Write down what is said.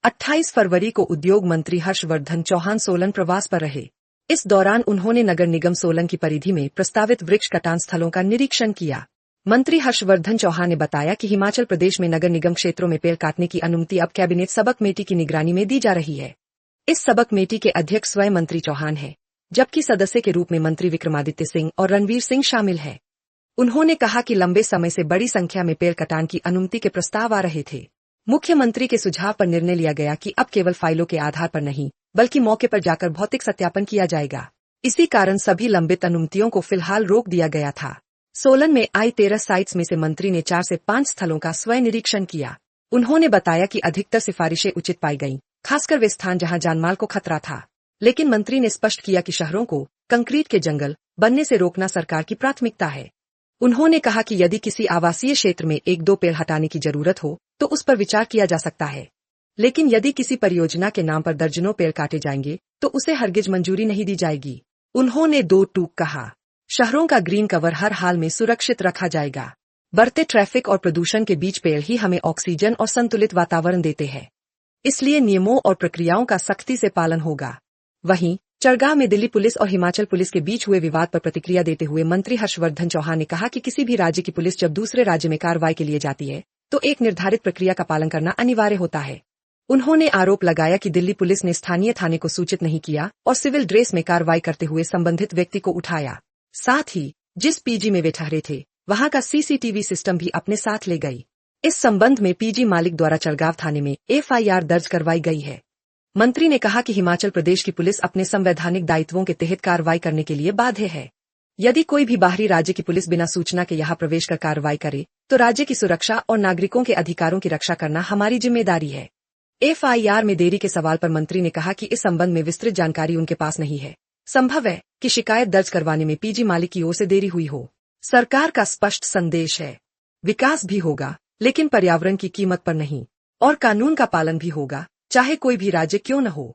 28 फरवरी को उद्योग मंत्री हर्षवर्धन चौहान सोलन प्रवास पर रहे। इस दौरान उन्होंने नगर निगम सोलन की परिधि में प्रस्तावित वृक्ष कटान स्थलों का निरीक्षण किया। मंत्री हर्षवर्धन चौहान ने बताया कि हिमाचल प्रदेश में नगर निगम क्षेत्रों में पेड़ काटने की अनुमति अब कैबिनेट सब कमेटी की निगरानी में दी जा रही है। इस सब कमेटी के अध्यक्ष स्वयं मंत्री चौहान हैं, जबकि सदस्य के रूप में मंत्री विक्रमादित्य सिंह और रणवीर सिंह शामिल हैं। उन्होंने कहा कि लंबे समय से बड़ी संख्या में पेड़ कटान की अनुमति के प्रस्ताव आ रहे थे। मुख्यमंत्री के सुझाव पर निर्णय लिया गया कि अब केवल फाइलों के आधार पर नहीं, बल्कि मौके पर जाकर भौतिक सत्यापन किया जाएगा। इसी कारण सभी लंबित अनुमतियों को फिलहाल रोक दिया गया था। सोलन में आई 13 साइट्स में से मंत्री ने 4 से 5 स्थलों का स्वयं निरीक्षण किया। उन्होंने बताया कि अधिकतर सिफारिशें उचित पाई गईं, खासकर वे स्थान जहां जानमाल को खतरा था। लेकिन मंत्री ने स्पष्ट किया कि शहरों को कंक्रीट के जंगल बनने से रोकना सरकार की प्राथमिकता है। उन्होंने कहा कि यदि किसी आवासीय क्षेत्र में 1-2 पेड़ हटाने की जरूरत हो तो उस पर विचार किया जा सकता है, लेकिन यदि किसी परियोजना के नाम पर दर्जनों पेड़ काटे जाएंगे तो उसे हरगिज मंजूरी नहीं दी जाएगी। उन्होंने 2 टूक कहा, शहरों का ग्रीन कवर हर हाल में सुरक्षित रखा जाएगा। बढ़ते ट्रैफिक और प्रदूषण के बीच पेड़ ही हमें ऑक्सीजन और संतुलित वातावरण देते हैं, इसलिए नियमों और प्रक्रियाओं का सख्ती से पालन होगा। वहीं चरगाह में दिल्ली पुलिस और हिमाचल पुलिस के बीच हुए विवाद पर प्रतिक्रिया देते हुए मंत्री हर्षवर्धन चौहान ने कहा कि किसी भी राज्य की पुलिस जब दूसरे राज्य में कार्रवाई के लिए जाती है तो एक निर्धारित प्रक्रिया का पालन करना अनिवार्य होता है। उन्होंने आरोप लगाया कि दिल्ली पुलिस ने स्थानीय थाने को सूचित नहीं किया और सिविल ड्रेस में कार्रवाई करते हुए संबंधित व्यक्ति को उठाया। साथ ही जिस पीजी में वे ठहरे थे वहां का सीसीटीवी सिस्टम भी अपने साथ ले गई। इस संबंध में पीजी मालिक द्वारा चरगाव थाने में एफआईआर दर्ज करवाई गई है। मंत्री ने कहा कि हिमाचल प्रदेश की पुलिस अपने संवैधानिक दायित्वों के तहत कार्रवाई करने के लिए बाध्य है। यदि कोई भी बाहरी राज्य की पुलिस बिना सूचना के यहां प्रवेश कर कार्रवाई करे तो राज्य की सुरक्षा और नागरिकों के अधिकारों की रक्षा करना हमारी जिम्मेदारी है। एफआईआर में देरी के सवाल पर मंत्री ने कहा कि इस संबंध में विस्तृत जानकारी उनके पास नहीं है। संभव है कि शिकायत दर्ज करवाने में पीजी मालिक की ओर से देरी हुई हो। सरकार का स्पष्ट संदेश है, विकास भी होगा लेकिन पर्यावरण की कीमत पर नहीं, और कानून का पालन भी होगा, चाहे कोई भी राज्य क्यों न हो।